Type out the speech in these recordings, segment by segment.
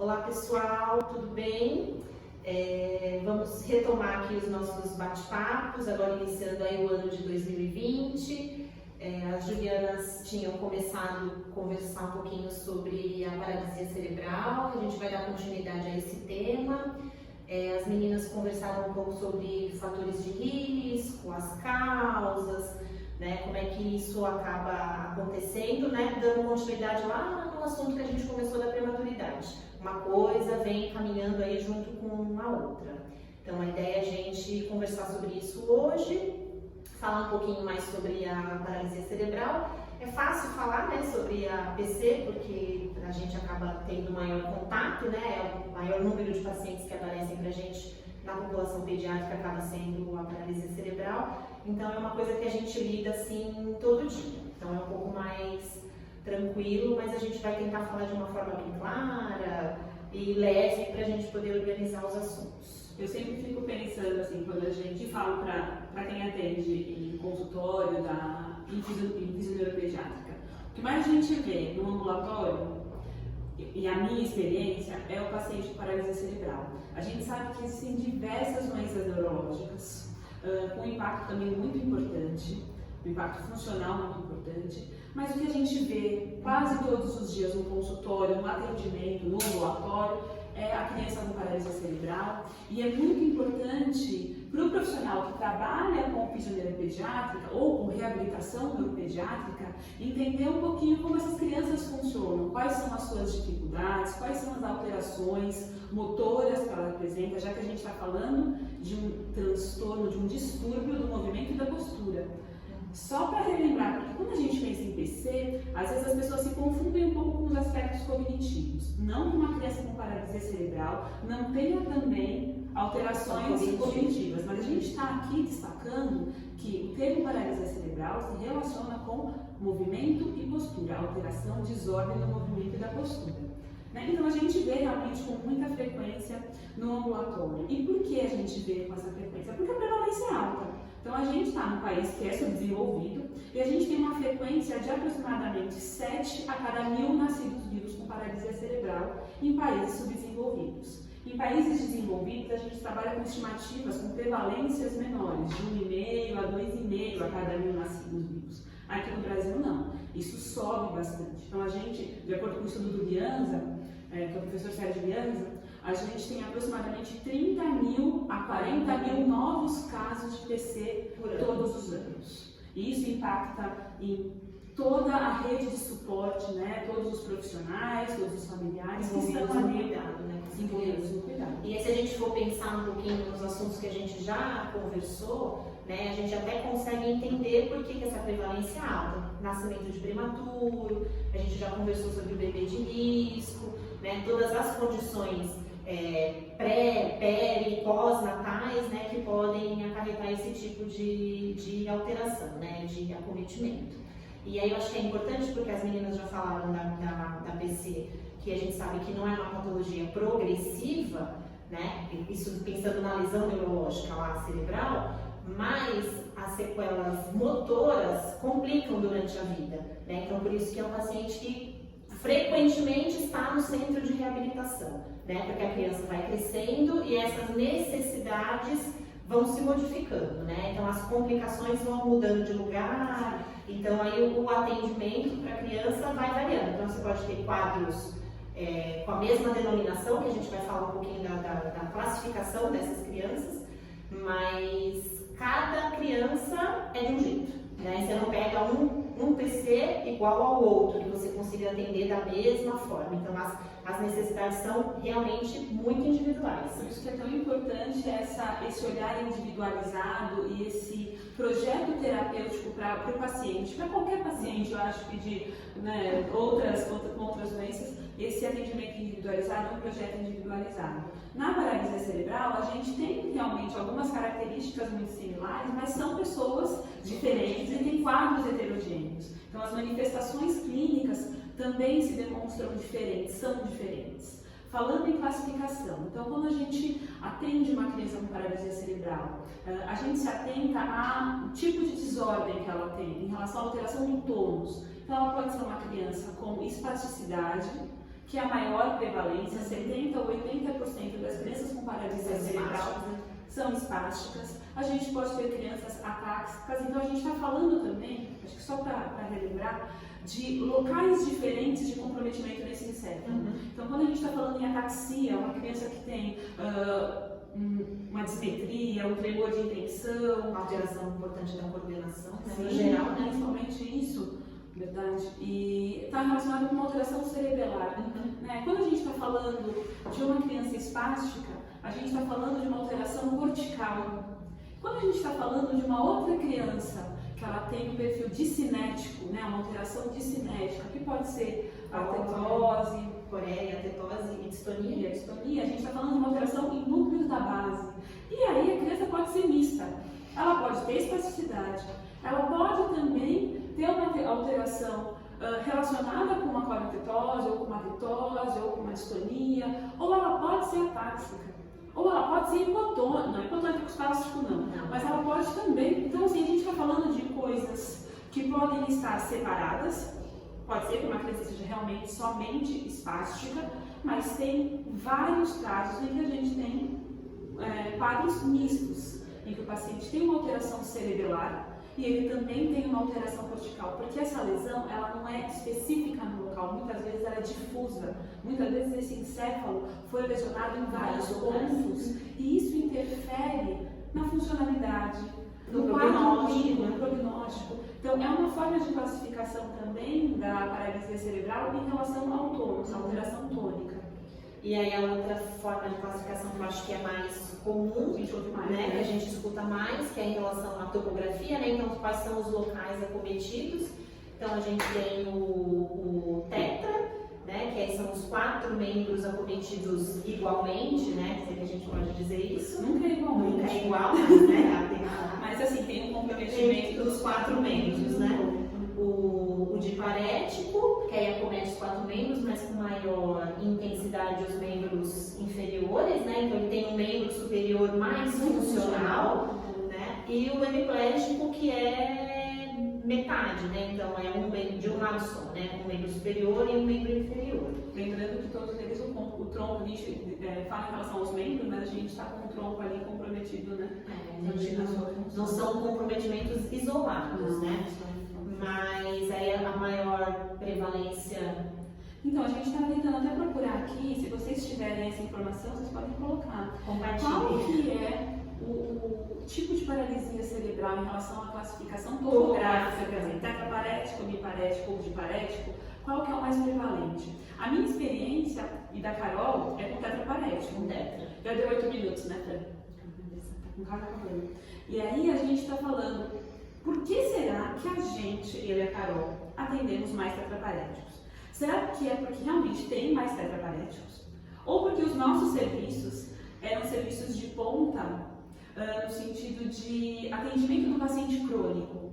Olá pessoal, tudo bem? Vamos retomar aqui os nossos bate-papos, agora iniciando aí o ano de 2020. As Julianas tinham começado a conversar um pouquinho sobre a paralisia cerebral, a gente vai dar continuidade a esse tema. As meninas conversaram um pouco sobre fatores de risco, as causas, né, como é que isso acaba acontecendo, né, dando continuidade lá no assunto que a gente começou da prematuridade. Uma coisa vem caminhando aí junto com a outra. Então a ideia é a gente conversar sobre isso hoje, falar um pouquinho mais sobre a paralisia cerebral. É fácil falar, né, sobre a PC, porque a gente acaba tendo maior contato, né, é o maior número de pacientes que aparecem pra gente na população pediátrica acaba sendo a paralisia cerebral. Então é uma coisa que a gente lida assim todo dia. Então é um pouco mais tranquilo, mas a gente vai tentar falar de uma forma bem clara e leve para a gente poder organizar os assuntos. Eu sempre fico pensando assim, quando a gente fala para quem atende em consultório em fisioneuropediátrica, o que mais a gente vê no ambulatório, e a minha experiência, é o paciente com paralisia cerebral. A gente sabe que existem diversas doenças neurológicas, com um impacto também muito importante, um impacto funcional muito importante, mas o que a gente vê quase todos os dias no consultório, no atendimento, no ambulatório, é a criança com paralisia cerebral, e é muito importante para o profissional que trabalha com fisioneuropediátrica ou com reabilitação neuropediátrica entender um pouquinho como essas crianças funcionam, quais são as suas dificuldades, quais são as alterações motoras que ela apresenta, já que a gente está falando de um transtorno, de um distúrbio do movimento e da postura. Só para relembrar, porque quando a gente pensa em PC, às vezes as pessoas se confundem um pouco com os aspectos cognitivos. Não que uma criança com paralisia cerebral não tenha também alterações cognitivas, mas a gente está aqui destacando que o termo paralisia cerebral se relaciona com movimento e postura, alteração, desordem no movimento e da postura. Então a gente vê realmente com muita frequência no ambulatório. E por que a gente vê com essa frequência? Porque a prevalência é alta. Então a gente está num país que é subdesenvolvido e a gente tem uma frequência de aproximadamente 7 a cada 1000 nascidos vivos com paralisia cerebral em países subdesenvolvidos. Em países desenvolvidos a gente trabalha com estimativas, com prevalências menores, de 1,5 a 2,5 a cada 1000 nascidos vivos. Aqui no Brasil não, isso sobe bastante. Então a gente, de acordo com o estudo do Lianza, que é o professor Sérgio Lianza, a gente tem aproximadamente 30.000 a 40.000 novos casos de PC todos os anos. E isso impacta em toda a rede de suporte, né? Todos os profissionais, todos os familiares que estão ali envolvidos no cuidado. E aí, se a gente for pensar um pouquinho nos assuntos que a gente já conversou, né, a gente até consegue entender por que essa prevalência é alta. Nascimento de prematuro, a gente já conversou sobre o bebê de risco, né, todas as condições pré, peri, pós-natais, né, que podem acarretar esse tipo de alteração, né, de acometimento. E aí eu acho que é importante porque as meninas já falaram da PC, que a gente sabe que não é uma patologia progressiva, né, isso pensando na lesão neurológica lá cerebral, mas as sequelas motoras complicam durante a vida, né, então por isso que é um paciente que frequentemente está no centro de reabilitação, né? Porque a criança vai crescendo e essas necessidades vão se modificando, né? Então as complicações vão mudando de lugar, então aí o atendimento para a criança vai variando. Então você pode ter quadros com a mesma denominação, que a gente vai falar um pouquinho da classificação dessas crianças, mas cada criança é de um jeito, né? Você não pega um PC igual ao outro, que você consiga atender da mesma forma. Então as necessidades são realmente muito individuais. Por isso que é tão importante esse olhar individualizado e esse projeto terapêutico para o paciente, para qualquer paciente, eu acho que de outras doenças, esse atendimento individualizado é um projeto individualizado. Na paralisia cerebral, a gente tem realmente algumas características muito similares, mas são pessoas diferentes e têm quadros heterogêneos. Então, as manifestações clínicas também se demonstram diferentes, são diferentes. Falando em classificação, então quando a gente atende uma criança com paralisia cerebral, a gente se atenta ao tipo de desordem que ela tem em relação à alteração do tônus. Então ela pode ser uma criança com espasticidade, que é a maior prevalência, 70% ou 80% das crianças com paralisia cerebral são espásticas. A gente pode ter crianças atáxicas, então a gente está falando também, acho que só para relembrar, de locais diferentes de comprometimento nesse encéfalo. Então, quando a gente está falando em ataxia, uma criança que tem uma dissimetria, um tremor de intenção, Uma alteração importante da coordenação, né? Sim, No geral, né? principalmente isso, verdade, e está relacionado com uma alteração cerebelar. Né? Quando a gente está falando de uma criança espástica, a gente está falando de uma alteração cortical. Quando a gente está falando de uma outra criança que ela tem um perfil discinético, né? Uma alteração discinética, que pode ser a tetose, coreia, tetose e distonia. a gente está falando de uma alteração em núcleos da base. E aí a criança pode ser mista. Ela pode ter espasticidade, ela pode também ter uma alteração relacionada com uma coriotetose, ou com uma tetose, ou com uma distonia, ou ela pode ser atáxica. Ou ela pode ser hipotônica, não é hipotônica espástico não, mas ela pode também. Então, assim, a gente está falando de coisas que podem estar separadas. Pode ser que uma criança seja realmente somente espástica, mas tem vários casos em que a gente tem quadros mistos, em que o paciente tem uma alteração cerebelar e ele também tem uma alteração cortical, porque essa lesão ela não é específica no local, muitas vezes ela é difusa, muitas vezes esse encéfalo foi lesionado em vários pontos e isso interfere na funcionalidade, no quadro clínico, no prognóstico. Então é uma forma de classificação também da paralisia cerebral em relação ao tônus, a alteração tônica. E aí a outra forma de classificação que eu acho que é mais comum, A gente ouve mais, né, que a gente escuta mais, que é em relação à topografia, né? Então quais são os locais acometidos. Então a gente tem o tetra, né, que aí são os 4 membros acometidos igualmente, né? Se a gente pode dizer isso. Nunca é igual, Nunca é igual, mas, né, mas assim, tem um comprometimento dos 4 membros, né? O diparético, que aí acomete os 4 membros, mas com maior intensidade os membros inferiores, né? Então ele tem um membro superior mais funcional, né? E o hemiplégico, que é metade, né? Então é um membro de um lado só, né? Um membro superior e um membro inferior. Lembrando que todos eles, o tronco, a gente fala em relação aos membros, mas a gente está com o tronco ali comprometido, né? Não são comprometimentos isolados, né? Mas aí a maior prevalência. Então, a gente está tentando até procurar aqui, se vocês tiverem essa informação, vocês podem colocar. Qual que é o tipo de paralisia cerebral em relação à classificação topográfica, quer dizer, tetraparético, biparético ou diparético, qual que é o mais prevalente? A minha experiência e da Carol é com tetraparético. Já deu 8 minutos, né, Fran? Com cada problema. E aí a gente está falando, por que será que a gente, eu e a Carol, atendemos mais tetraparéticos? Será que é porque realmente tem mais tetraparéticos? Ou porque os nossos serviços eram serviços de ponta, no sentido de atendimento do paciente crônico?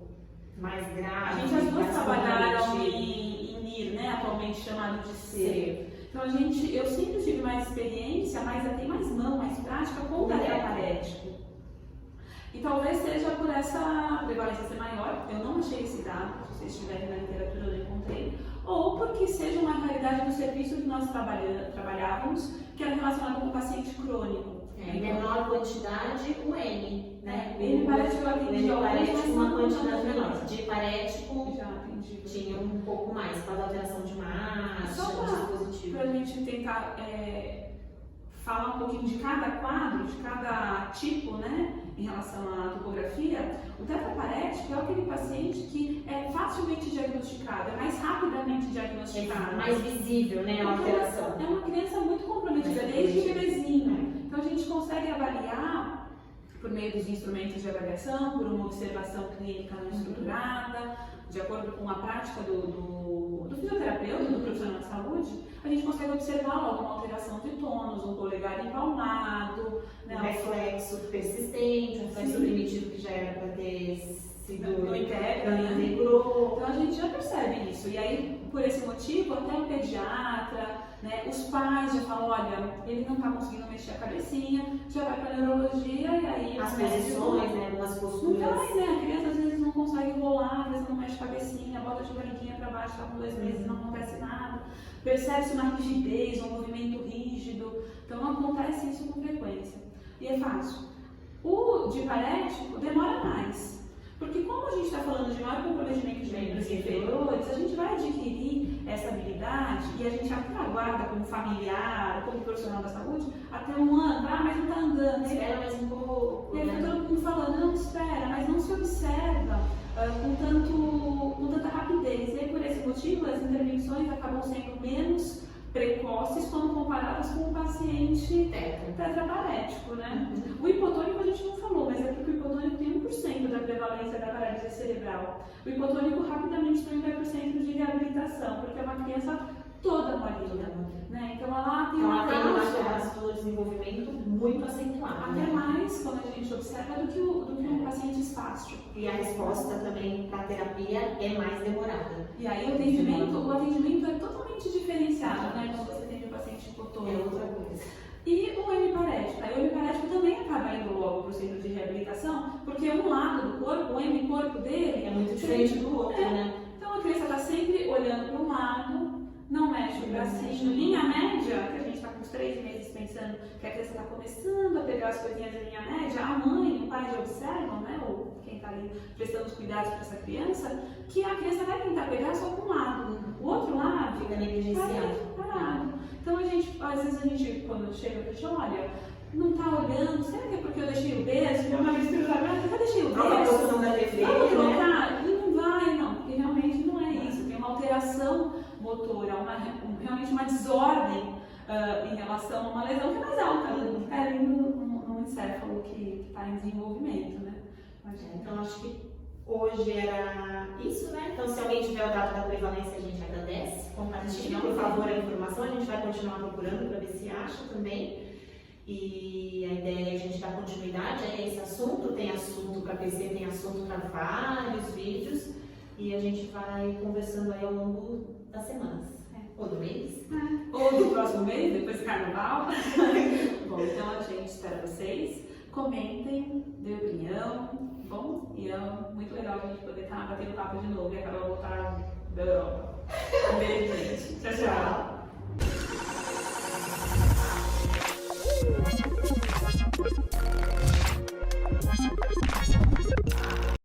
Mais grave. A gente as duas trabalharam em NIR, né, atualmente chamado de C. Então eu sempre tive mais experiência, tem mais mão, mais prática com o tetraparético. E talvez seja por essa prevalência ser maior, eu não achei esse dado, se vocês estiverem na literatura eu não encontrei, ou porque seja uma realidade do serviço que nós trabalhávamos, que era relacionado com o paciente crônico. Em menor quantidade, o N, né? Ele parece que eu atendi uma quantidade menor. De parético, já atendi. Tinha um pouco mais, para a alteração de marcha, só dispositivo. Para a gente tentar falar um pouquinho de cada quadro, de cada tipo, né? Em relação à topografia, o tetraparético é aquele paciente que é facilmente diagnosticado, é mais rapidamente diagnosticado. É mais visível, né, a alteração. É uma criança muito comprometida, desde bebezinho. Então a gente consegue avaliar, por meio dos instrumentos de avaliação, por uma observação clínica não estruturada, de acordo com a prática do fisioterapeuta, do profissional de saúde, a gente consegue observar alguma alteração de tônus, um polegar empalmado, um reflexo persistente, um reflexo primitivo que já era para ter não integra, não integrou. Então a gente já percebe isso. E aí, por esse motivo, até o pediatra, né, os pais já falam, olha, ele não está conseguindo mexer a cabecinha, já vai para a neurologia e aí As o médico posições, né, algumas não posturas. vai, né? A criança às vezes não consegue rolar, às vezes não mexe a cabecinha, bota de barriguinha para baixo, está com 2 meses, não acontece nada. Percebe-se uma rigidez, um movimento rígido. Então acontece isso com frequência. E é fácil. O diparético demora mais. Porque como a gente está falando de maior comprometimento de membros inferiores, a gente vai adquirir essa habilidade e a gente até aguarda como familiar, como profissional da saúde, até 1 ano, mas não está andando. Espera mais um pouco. E aí fica todo mundo falando, não, espera, mas não se observa com tanta rapidez. E aí, por esse motivo, as intervenções acabam sendo menos precoces quando comparadas com o paciente tetraparético, né? O hipotônico a gente não falou, mas é porque o hipotônico tem 1% da prevalência da paralisia cerebral. O hipotônico rapidamente tem 30% de reabilitação, porque é uma criança toda molinha, né? Então ela tem uma taxa do desenvolvimento muito acentuada. Até mais quando a gente observa do que um paciente espástico. E a resposta também para a terapia é mais demorada. E aí o atendimento é totalmente diferenciado, né? Quando você tem um paciente hipotônico. É outra coisa. E o hemiparético. Aí o hemiparético também acaba indo logo para o centro de reabilitação, porque um lado do corpo, o hemicorpo dele é muito diferente do outro, né? Então a criança está sempre olhando para um lado, não mexe o bracinho. Linha média, que a gente está com uns 3 meses pensando que a criança está começando a pegar as coisinhas em linha média, a mãe e o pai já observam, né? Ou quem está ali prestando os cuidados para essa criança, que a criança vai tentar pegar só com um lado. O outro lado fica negligenciado. Parado. Então às vezes a gente, quando chega para a gente, olha, não está olhando, será que é porque eu deixei o berço? Minha mãe me eu deixei o berço. Vamos trocar? E não vai, não, porque realmente não é isso. Tem uma alteração motora, realmente uma desordem em relação a uma lesão que é mais alta, que está ali no encéfalo que está em desenvolvimento, né? Então acho que hoje era isso, né? Então se alguém tiver o dado da prevalência, a gente agradece. Compartilha, por favor, a informação. A gente vai continuar procurando para ver se acha também. E a ideia é a gente dar continuidade a esse assunto. Tem assunto para PC, tem assunto para vários vídeos. E a gente vai conversando aí ao longo das semanas. Ou do mês. Ou do próximo mês, depois do carnaval. Bom, então a gente espera vocês. Comentem, dê opinião. Bom, e é muito legal a gente poder estar batendo papo de novo e acabar voltar da Europa.